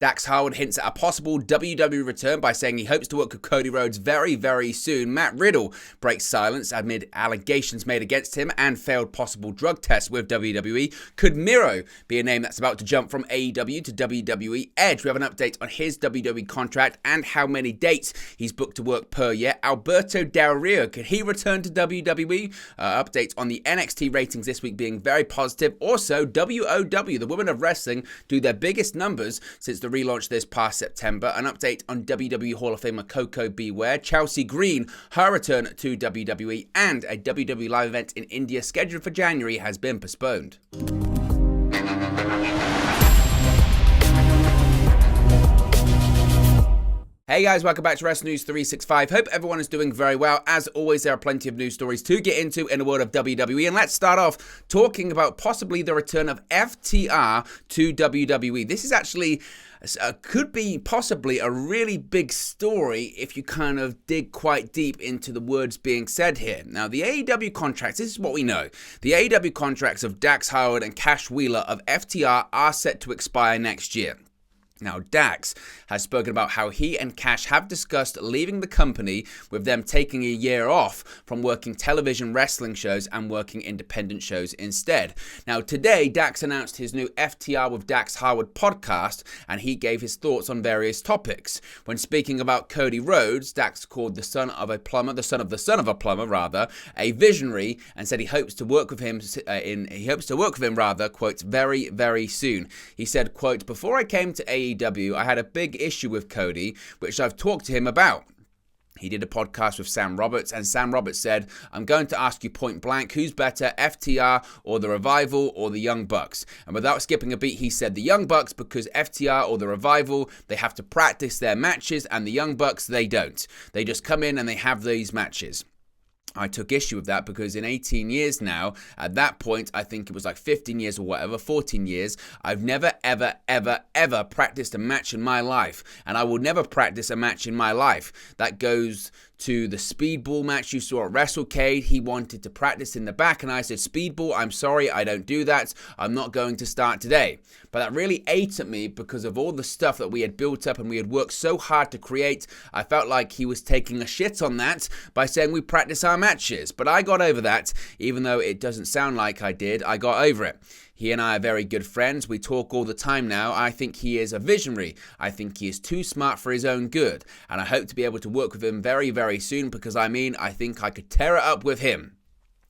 Dax Harwood hints at a possible WWE return by saying he hopes to work with Cody Rhodes very, very soon. Matt Riddle breaks silence amid allegations made against him and failed possible drug tests with WWE. Could Miro be a name that's about to jump from AEW to WWE? Edge, we have an update on his WWE contract and how many dates he's booked to work per year. Alberto Del Rio, could he return to WWE? Updates on the NXT ratings this week being very positive. Also, WOW, the Women of Wrestling, do their biggest numbers since the relaunch this past September. An update on WWE Hall of Famer Coco Beware, Chelsea Green, her return to WWE, and a WWE live event in India scheduled for January has been postponed. Hey guys, welcome back to Wrestling News 365. Hope everyone is doing very well. As always, there are plenty of news stories to get into in the world of WWE. And let's start off talking about possibly the return of FTR to WWE. This is actually could be possibly a really big story if you kind of dig quite deep into the words being said here. Now, the AEW contracts, this is what we know. The AEW contracts of Dax Harwood and Cash Wheeler of FTR are set to expire next year. Now, Dax has spoken about how he and Cash have discussed leaving the company, with them taking a year off from working television wrestling shows and working independent shows instead. Now, today, Dax announced his new FTR with Dax Harwood podcast, and he gave his thoughts on various topics. When speaking about Cody Rhodes, Dax called the son of a plumber, a visionary, and said he hopes to work with him quote, very, very soon. He said, quote, "Before I came to AEW, I had a big issue with Cody, which I've talked to him about." He did a podcast with Sam Roberts, and Sam Roberts said, "I'm going to ask you point blank, who's better, FTR or the Revival or the Young Bucks?" And without skipping a beat, he said the Young Bucks, because FTR or the Revival, they have to practice their matches, and the Young Bucks, they don't. They just come in and they have these matches. I took issue with that because in 18 years now, at that point, I think it was like 15 years or whatever, 14 years, I've never, ever, ever, ever practiced a match in my life. And I will never practice a match in my life. That goes to the speedball match you saw at WrestleCade. He wanted to practice in the back, and I said, "Speedball, I'm sorry, I don't do that. I'm not going to start today." But that really ate at me because of all the stuff that we had built up and we had worked so hard to create. I felt like he was taking a shit on that by saying we practice our matches. But I got over that, even though it doesn't sound like I did. I got over it. He and I are very good friends. We talk all the time now. I think he is a visionary. I think he is too smart for his own good. And I hope to be able to work with him very, very soon because, I think I could tear it up with him.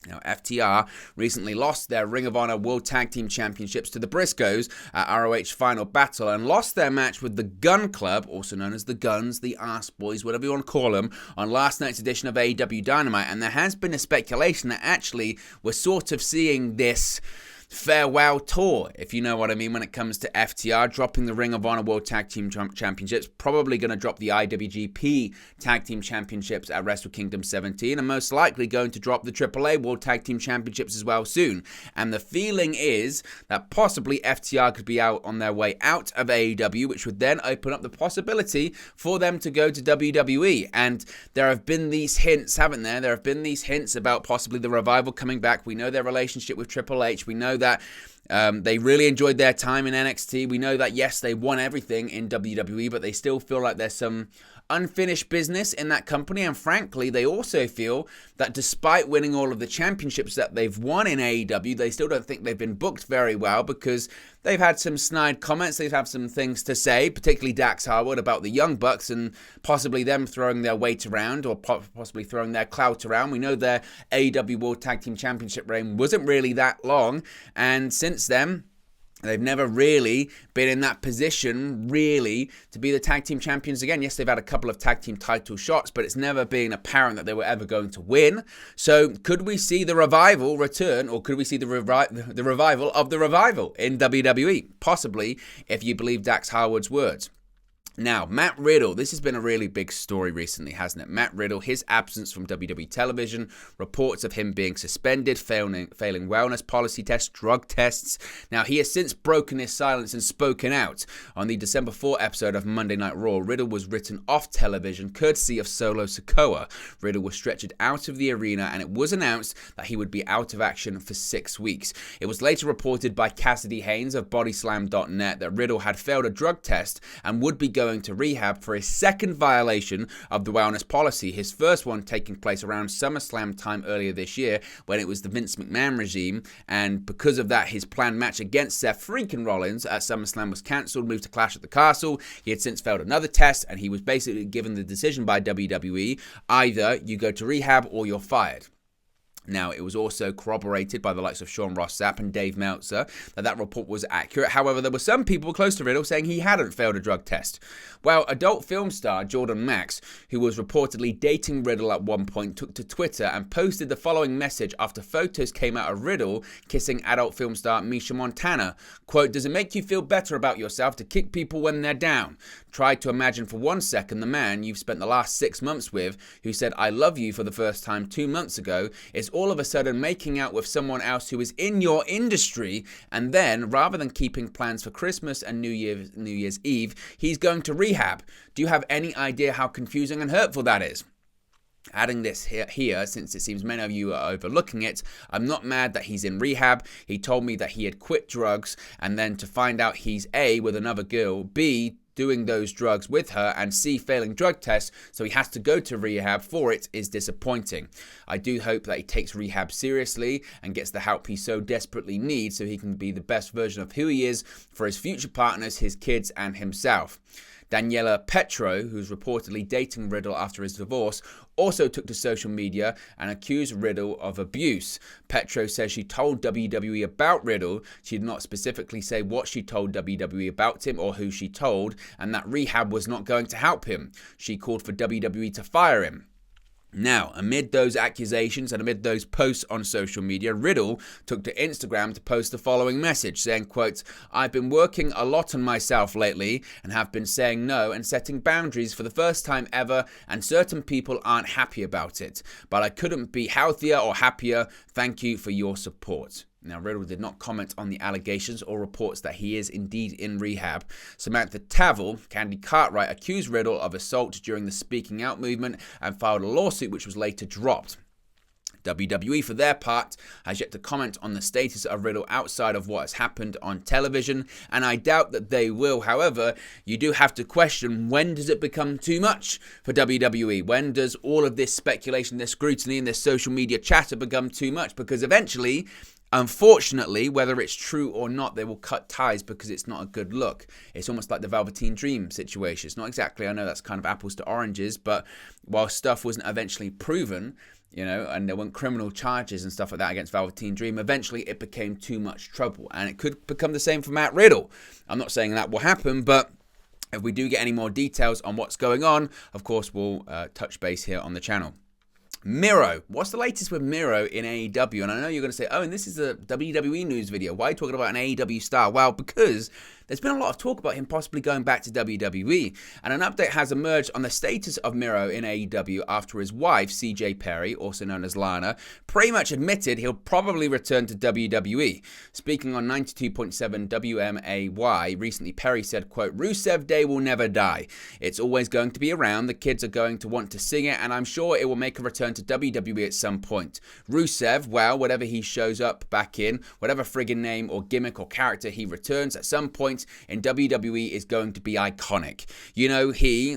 Now, FTR recently lost their Ring of Honor World Tag Team Championships to the Briscoes at ROH Final Battle and lost their match with the Gun Club, also known as the Guns, the Arse Boys, whatever you want to call them, on last night's edition of AEW Dynamite. And there has been a speculation that actually we're sort of seeing this farewell tour, if you know what I mean, when it comes to FTR dropping the Ring of Honor World Tag Team Championships, probably going to drop the IWGP Tag Team Championships at Wrestle Kingdom 17, and most likely going to drop the AAA World Tag Team Championships as well soon. And the feeling is that possibly FTR could be out on their way out of AEW, which would then open up the possibility for them to go to WWE. And there have been these hints, haven't there? There have been these hints about possibly the Revival coming back. We know their relationship with Triple H. We know that they really enjoyed their time in NXT. We know that, yes, they won everything in WWE, but they still feel like there's some unfinished business in that company. And frankly, they also feel that despite winning all of the championships that they've won in AEW, they still don't think they've been booked very well because they've had some snide comments. They've had some things to say, particularly Dax Harwood, about the Young Bucks and possibly them throwing their weight around or possibly throwing their clout around. We know their AEW World Tag Team Championship reign wasn't really that long, and since then, they've never really been in that position, really, to be the tag team champions again. Yes, they've had a couple of tag team title shots, but it's never been apparent that they were ever going to win. So could we see the Revival return, or could we see the revival of the Revival in WWE? Possibly, if you believe Dax Harwood's words. Now, Matt Riddle, this has been a really big story recently, hasn't it? Matt Riddle, his absence from WWE television, reports of him being suspended, failing wellness policy tests, drug tests. Now, he has since broken his silence and spoken out. On the December 4 episode of Monday Night Raw, Riddle was written off television courtesy of Solo Sikoa. Riddle was stretchered out of the arena, and it was announced that he would be out of action for 6 weeks. It was later reported by Cassidy Haynes of Bodyslam.net that Riddle had failed a drug test and would be going to rehab for his second violation of the wellness policy, his first one taking place around SummerSlam time earlier this year when it was the Vince McMahon regime, and because of that his planned match against Seth freaking Rollins at SummerSlam was cancelled, moved to Clash at the Castle. He had since failed another test, and he was basically given the decision by WWE, either you go to rehab or you're fired. Now, it was also corroborated by the likes of Sean Ross Sapp and Dave Meltzer that report was accurate. However, there were some people close to Riddle saying he hadn't failed a drug test. Well, adult film star Jordan Max, who was reportedly dating Riddle at one point, took to Twitter and posted the following message after photos came out of Riddle kissing adult film star Misha Montana. Quote, "Does it make you feel better about yourself to kick people when they're down? Try to imagine for 1 second the man you've spent the last 6 months with, who said I love you for the first time 2 months ago, is all of a sudden making out with someone else who is in your industry, and then, rather than keeping plans for Christmas and New Year's Eve, he's going to rehab. Do you have any idea how confusing and hurtful that is?" Adding this here, since it seems many of you are overlooking it, I'm not mad that he's in rehab. He told me that he had quit drugs, and then to find out he's A, with another girl, B, doing those drugs with her, and C, failing drug tests, so he has to go to rehab for it, is disappointing. I do hope that he takes rehab seriously and gets the help he so desperately needs so he can be the best version of who he is for his future partners, his kids, and himself. Daniela Petro, who's reportedly dating Riddle after his divorce, also took to social media and accused Riddle of abuse. Petro says she told WWE about Riddle. She did not specifically say what she told WWE about him or who she told, and that rehab was not going to help him. She called for WWE to fire him. Now, amid those accusations and amid those posts on social media, Riddle took to Instagram to post the following message, saying, quote, "I've been working a lot on myself lately and have been saying no and setting boundaries for the first time ever, and certain people aren't happy about it. But I couldn't be healthier or happier. Thank you for your support." Now, Riddle did not comment on the allegations or reports that he is indeed in rehab. Samantha Tavel, Candy Cartwright, accused Riddle of assault during the Speaking Out movement and filed a lawsuit which was later dropped. WWE, for their part, has yet to comment on the status of Riddle outside of what has happened on television, and I doubt that they will. However, you do have to question, when does it become too much for WWE? When does all of this speculation, this scrutiny, and this social media chatter become too much? Because eventually, unfortunately, whether it's true or not, they will cut ties because it's not a good look. It's almost like the Velveteen Dream situation. It's not exactly, I know that's kind of apples to oranges, but while stuff wasn't eventually proven, and there weren't criminal charges and stuff like that against Velveteen Dream, eventually it became too much trouble. And it could become the same for Matt Riddle. I'm not saying that will happen, but if we do get any more details on what's going on, of course, we'll touch base here on the channel. Miro. What's the latest with Miro in AEW? And I know you're going to say, oh, and this is a WWE news video. Why are you talking about an AEW star? Well, because there's been a lot of talk about him possibly going back to WWE. And an update has emerged on the status of Miro in AEW after his wife, CJ Perry, also known as Lana, pretty much admitted he'll probably return to WWE. Speaking on 92.7 WMAY, recently Perry said, quote, "Rusev Day will never die. It's always going to be around. The kids are going to want to sing it, and I'm sure it will make a return to WWE at some point. Rusev, well, whatever he shows up back in, whatever friggin' name or gimmick or character he returns at some point in WWE is going to be iconic.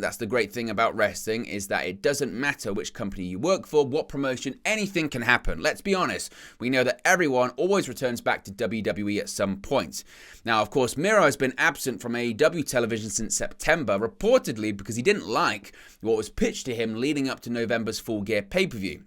That's the great thing about wrestling, is that it doesn't matter which company you work for, what promotion, anything can happen. Let's be honest. We know that everyone always returns back to WWE at some point. Now, of course, Miro has been absent from AEW television since September, reportedly because he didn't like what was pitched to him leading up to November's Full Gear pay-per-view.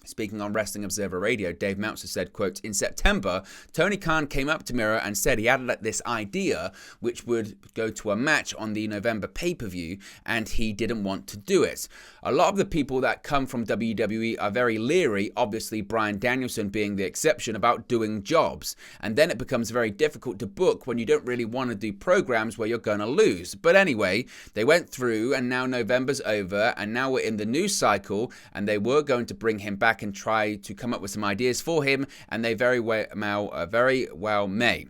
Speaking on Wrestling Observer Radio, Dave Meltzer said, quote, in September, Tony Khan came up to Miro and said he had this idea which would go to a match on the November pay-per-view, and he didn't want to do it. A lot of the people that come from WWE are very leery, obviously Bryan Danielson being the exception, about doing jobs. And then it becomes very difficult to book when you don't really want to do programs where you're going to lose. But anyway, they went through, and now November's over, and now we're in the news cycle, and they were going to bring him back and try to come up with some ideas for him, and they very well may.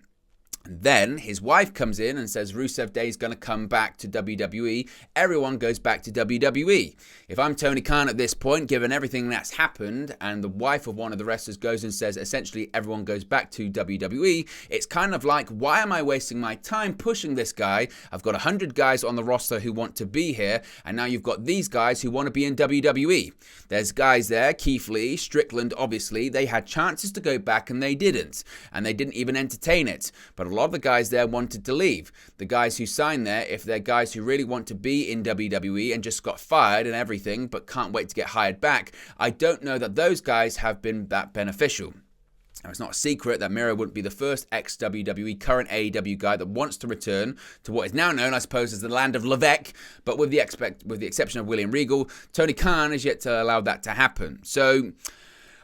And then his wife comes in and says Rusev Day is going to come back to WWE. Everyone goes back to WWE. If I'm Tony Khan at this point, given everything that's happened, and the wife of one of the wrestlers goes and says essentially everyone goes back to WWE, it's kind of like, why am I wasting my time pushing this guy? I've got 100 guys on the roster who want to be here, and now you've got these guys who want to be in WWE. There's guys there, Keith Lee, Strickland, obviously, they had chances to go back and they didn't even entertain it. But a lot of the guys there wanted to leave. The guys who signed there, if they're guys who really want to be in WWE and just got fired and everything, but can't wait to get hired back, I don't know that those guys have been that beneficial. Now, it's not a secret that Miro wouldn't be the first ex-WWE, current AEW guy that wants to return to what is now known, I suppose, as the land of Levesque, but with the exception of William Regal, Tony Khan has yet to allow that to happen. So,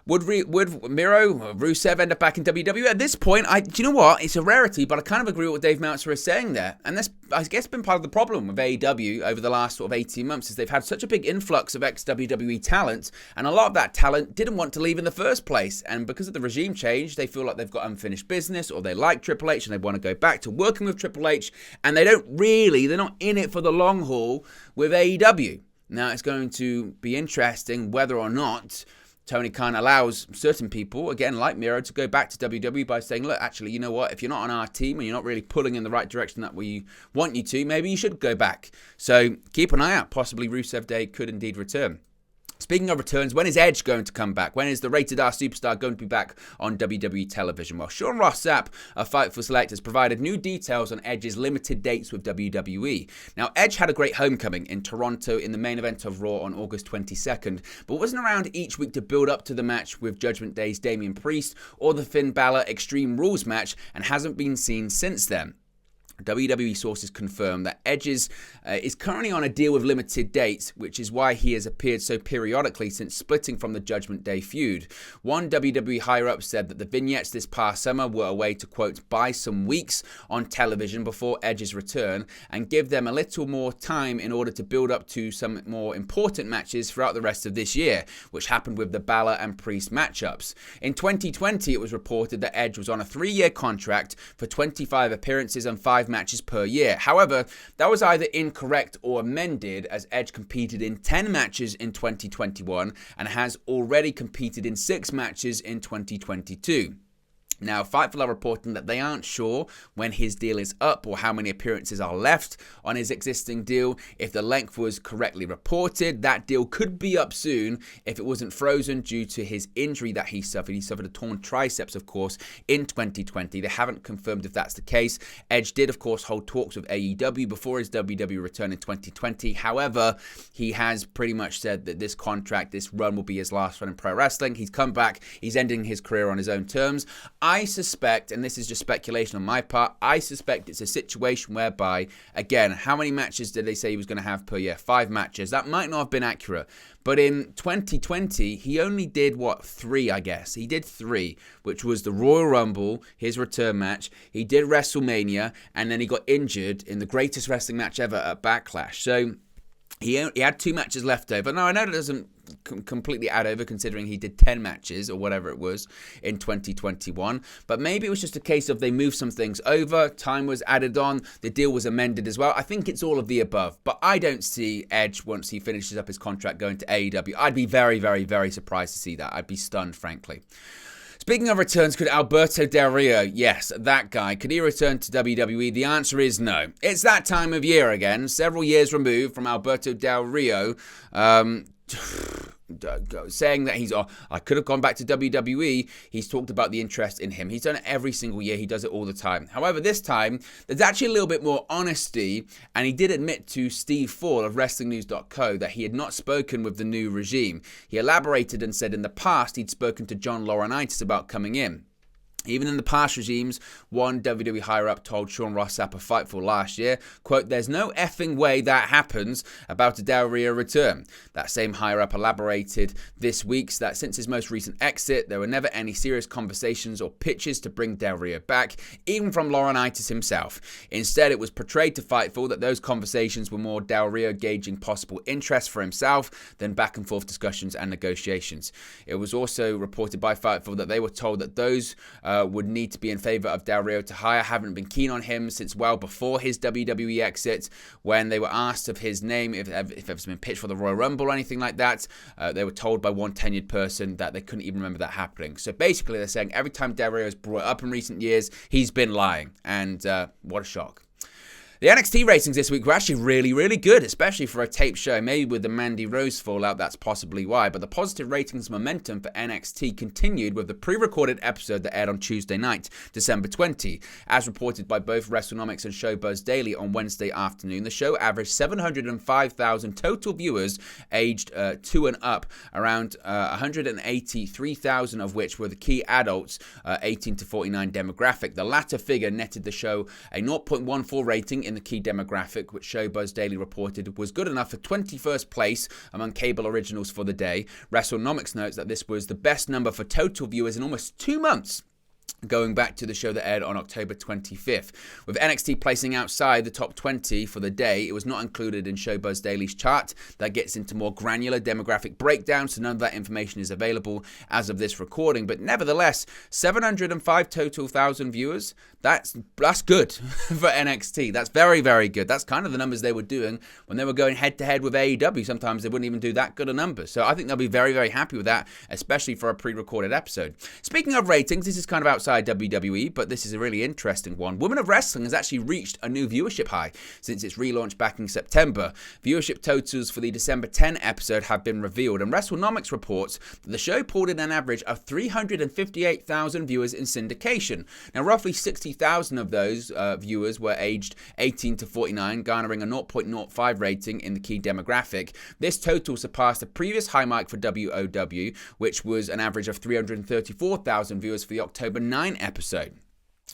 would Miro or Rusev end up back in WWE? At this point, do you know what? It's a rarity, but I kind of agree with what Dave Meltzer is saying there. And that's, I guess, been part of the problem with AEW over the last sort of 18 months, is they've had such a big influx of ex-WWE talent, and a lot of that talent didn't want to leave in the first place. And because of the regime change, they feel like they've got unfinished business, or they like Triple H and they want to go back to working with Triple H, and they're not in it for the long haul with AEW. Now, it's going to be interesting whether or not Tony Khan allows certain people, again, like Miro, to go back to WWE by saying, look, actually, you know what? If you're not on our team and you're not really pulling in the right direction that we want you to, maybe you should go back. So keep an eye out. Possibly Rusev Day could indeed return. Speaking of returns, when is Edge going to come back? When is the Rated R superstar going to be back on WWE television? Well, Sean Ross Sapp of Fightful Select has provided new details on Edge's limited dates with WWE. Now, Edge had a great homecoming in Toronto in the main event of Raw on August 22nd, but wasn't around each week to build up to the match with Judgment Day's Damian Priest or the Finn Balor Extreme Rules match, and hasn't been seen since then. WWE sources confirm that Edge is currently on a deal with limited dates, which is why he has appeared so periodically since splitting from the Judgment Day feud. One WWE higher-up said that the vignettes this past summer were a way to, quote, buy some weeks on television before Edge's return and give them a little more time in order to build up to some more important matches throughout the rest of this year, which happened with the Balor and Priest matchups. In 2020, it was reported that Edge was on a 3-year contract for 25 appearances and 5 matches per year. However, that was either incorrect or amended, as Edge competed in 10 matches in 2021 and has already competed in 6 matches in 2022. Now, Fightful are reporting that they aren't sure when his deal is up or how many appearances are left on his existing deal. If the length was correctly reported, that deal could be up soon if it wasn't frozen due to his injury that he suffered. He suffered a torn triceps, of course, in 2020. They haven't confirmed if that's the case. Edge did, of course, hold talks with AEW before his WWE return in 2020. However, he has pretty much said that this contract, this run, will be his last run in pro wrestling. He's come back. He's ending his career on his own terms. I suspect, and this is just speculation on my part, I suspect it's a situation whereby, again, how many matches did they say he was going to have per year? 5 matches. That might not have been accurate. But in 2020, he only did, 3, I guess. He did 3, which was the Royal Rumble, his return match. He did WrestleMania, and then he got injured in the greatest wrestling match ever at Backlash. So he had 2 matches left over. Now, I know that doesn't completely add over, considering he did 10 matches or whatever it was in 2021, but maybe it was just a case of they moved some things over, time was added on, the deal was amended as well. I think it's all of the above, but I don't see Edge, once he finishes up his contract, going to AEW. I'd be very, very, very surprised to see that. I'd be stunned, frankly. Speaking of returns, could Alberto Del Rio, yes, that guy, could he return to WWE? The answer is no. It's that time of year again, several years removed from Alberto Del Rio. saying that I could have gone back to WWE. He's talked about the interest in him. He's done it every single year. He does it all the time. However, this time, there's actually a little bit more honesty, and he did admit to Steve Fall of WrestlingNews.co that he had not spoken with the new regime. He elaborated and said in the past he'd spoken to John Laurinaitis about coming in. Even in the past regimes, one WWE higher-up told Sean Ross Sapp of Fightful last year, quote, "There's no effing way that happens about a Del Rio return." That same higher-up elaborated this week that since his most recent exit, there were never any serious conversations or pitches to bring Del Rio back, even from Laurinaitis himself. Instead, it was portrayed to Fightful that those conversations were more Del Rio gauging possible interest for himself than back-and-forth discussions and negotiations. It was also reported by Fightful that they were told that those would need to be in favor of Del Rio to hire haven't been keen on him since well before his WWE exit. When they were asked of his name, if it's been pitched for the Royal Rumble or anything like that, they were told by one tenured person that they couldn't even remember that happening. So basically they're saying every time Del Rio has brought up in recent years, he's been lying. And what a shock. The NXT ratings this week were actually really, really good, especially for a tape show. Maybe with the Mandy Rose fallout, that's possibly why. But the positive ratings momentum for NXT continued with the pre-recorded episode that aired on Tuesday night, December 20. As reported by both WrestleNomics and Showbuzz Daily on Wednesday afternoon, the show averaged 705,000 total viewers aged 2 and up, around 183,000 of which were the key adults, 18 to 49 demographic. The latter figure netted the show a 0.14 rating in the key demographic, which Showbuzz Daily reported was good enough for 21st place among cable originals for the day. WrestleNomics notes that this was the best number for total viewers in almost 2 months, going back to the show that aired on October 25th. With NXT placing outside the top 20 for the day, it was not included in Showbuzz Daily's chart that gets into more granular demographic breakdown, so none of that information is available as of this recording. But nevertheless, 705 total thousand viewers, that's good for NXT. That's very, very good. That's kind of the numbers they were doing when they were going head-to-head with AEW. Sometimes they wouldn't even do that good a number. So I think they'll be very, very happy with that, especially for a pre-recorded episode. Speaking of ratings, this is kind of outside WWE, but this is a really interesting one. Women of Wrestling has actually reached a new viewership high since its relaunch back in September. Viewership totals for the December 10 episode have been revealed, and WrestleNomics reports that the show pulled in an average of 358,000 viewers in syndication. Now, roughly 60,000 of those viewers were aged 18 to 49, garnering a 0.05 rating in the key demographic. This total surpassed the previous high mark for WOW, which was an average of 334,000 viewers for the October 9 episode.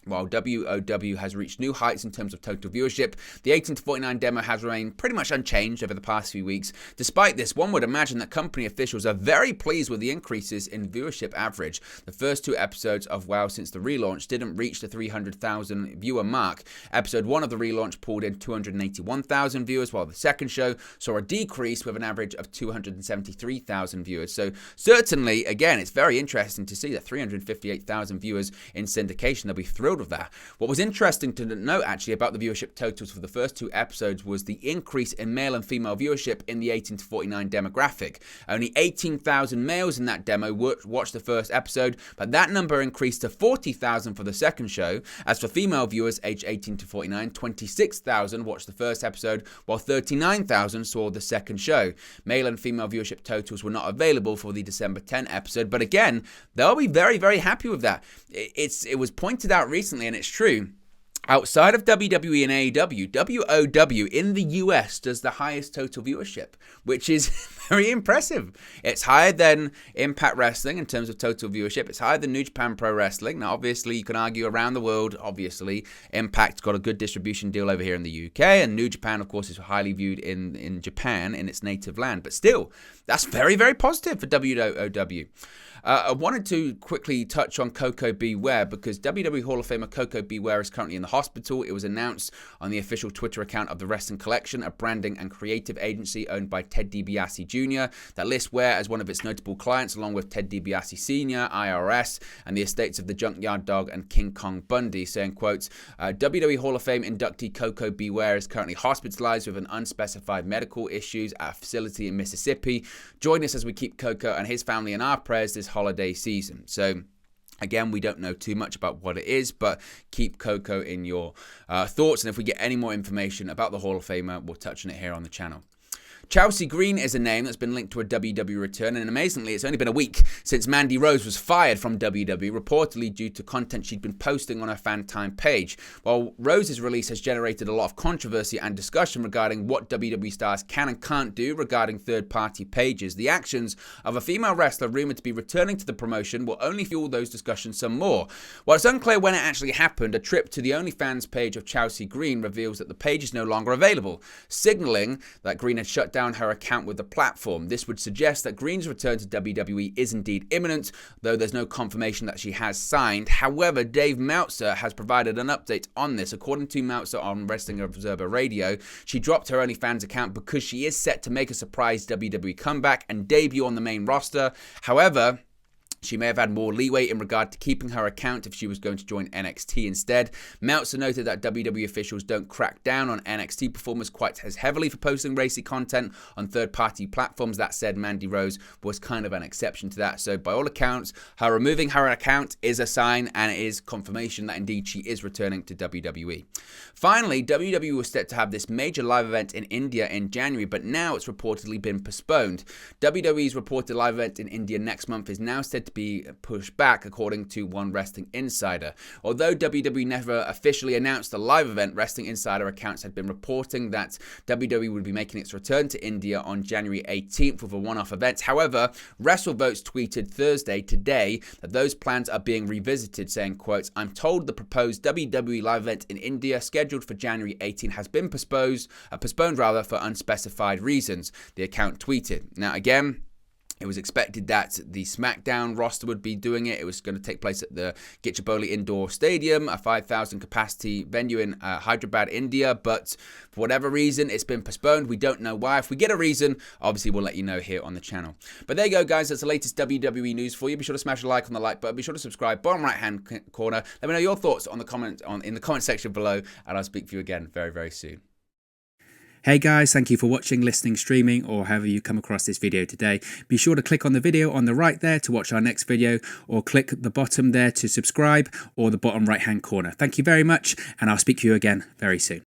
While WOW has reached new heights in terms of total viewership, the 18 to 49 demo has remained pretty much unchanged over the past few weeks. Despite this, one would imagine that company officials are very pleased with the increases in viewership average. The first 2 episodes of WoW since the relaunch didn't reach the 300,000 viewer mark. Episode 1 of the relaunch pulled in 281,000 viewers, while the second show saw a decrease with an average of 273,000 viewers. So certainly, again, it's very interesting to see that 358,000 viewers in syndication. They'll be thrilled with that. What was interesting to note actually about the viewership totals for the first 2 episodes was the increase in male and female viewership in the 18 to 49 demographic. Only 18,000 males in that demo watched the first episode, but that number increased to 40,000 for the second show. As for female viewers aged 18 to 49, 26,000 watched the first episode, while 39,000 saw the second show. Male and female viewership totals were not available for the December 10 episode, but again, they'll be very, very happy with that. It was pointed out recently, and it's true, outside of WWE and AEW, WOW in the US does the highest total viewership, which is very impressive. It's higher than Impact Wrestling in terms of total viewership. It's higher than New Japan Pro Wrestling. Now, obviously, you can argue around the world, obviously, Impact's got a good distribution deal over here in the UK, and New Japan, of course, is highly viewed in Japan, in its native land. But still, that's very, very positive for WOW. I wanted to quickly touch on Coco Beware because WWE Hall of Famer Coco Beware is currently in the hospital. It was announced on the official Twitter account of the Wrestling Collection, a branding and creative agency owned by Ted DiBiase Jr. that lists Ware as one of its notable clients, along with Ted DiBiase Sr., IRS, and the estates of the Junkyard Dog and King Kong Bundy, saying, quote, WWE Hall of Fame inductee Coco Beware is currently hospitalized with an unspecified medical issues at a facility in Mississippi. Join us as we keep Coco and his family in our prayers this holiday season. So again, we don't know too much about what it is, but keep Coco in your thoughts. And if we get any more information about the Hall of Famer, we'll touch on it here on the channel. Chelsea Green is a name that's been linked to a WWE return, and amazingly, it's only been a week since Mandy Rose was fired from WWE, reportedly due to content she'd been posting on her fan time page. While Rose's release has generated a lot of controversy and discussion regarding what WWE stars can and can't do regarding third-party pages, the actions of a female wrestler rumoured to be returning to the promotion will only fuel those discussions some more. While it's unclear when it actually happened, a trip to the OnlyFans page of Chelsea Green reveals that the page is no longer available, signalling that Green had shut down her account with the platform. This would suggest that Green's return to WWE is indeed imminent, though there's no confirmation that she has signed. However, Dave Meltzer has provided an update on this. According to Meltzer on Wrestling Observer Radio, she dropped her OnlyFans account because she is set to make a surprise WWE comeback and debut on the main roster. However, she may have had more leeway in regard to keeping her account if she was going to join NXT instead. Meltzer noted that WWE officials don't crack down on NXT performers quite as heavily for posting racy content on third-party platforms. That said, Mandy Rose was kind of an exception to that. So by all accounts, her removing her account is a sign, and it is confirmation that indeed she is returning to WWE. Finally, WWE was set to have this major live event in India in January, but now it's reportedly been postponed. WWE's reported live event in India next month is now said to be pushed back, according to one Wrestling Insider. Although WWE never officially announced the live event, Wrestling Insider accounts had been reporting that WWE would be making its return to India on January 18th with a one-off event. However, WrestleVotes tweeted Thursday today that those plans are being revisited, saying, quote, "I'm told the proposed WWE live event in India scheduled for January 18 has been postponed for unspecified reasons," the account tweeted. Now again, it was expected that the SmackDown roster would be doing it. It was going to take place at the Gachibowli Indoor Stadium, a 5,000 capacity venue in Hyderabad, India. But for whatever reason, it's been postponed. We don't know why. If we get a reason, obviously we'll let you know here on the channel. But there you go, guys. That's the latest WWE news for you. Be sure to smash a like on the like button. Be sure to subscribe. Bottom right-hand corner. Let me know your thoughts on in the comment section below, and I'll speak to you again very, very soon. Hey guys, thank you for watching, listening, streaming, or however you come across this video today. Be sure to click on the video on the right there to watch our next video, or click the bottom there to subscribe, or the bottom right hand corner. Thank you very much, and I'll speak to you again very soon.